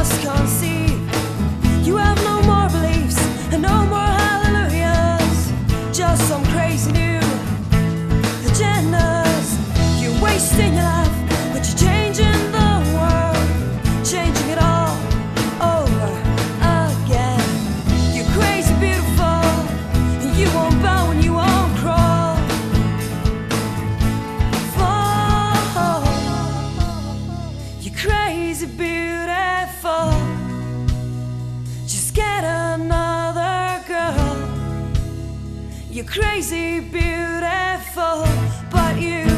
just can't see. You have no more beliefs and no more hallelujahs, just some crazy new agendas. You're wasting your life, but you're changing the world, changing it all over again. You're crazy beautiful, and you won't bow and you won't crawl. Fall. You're crazy beautiful. Just get another girl. You're crazy beautiful, but you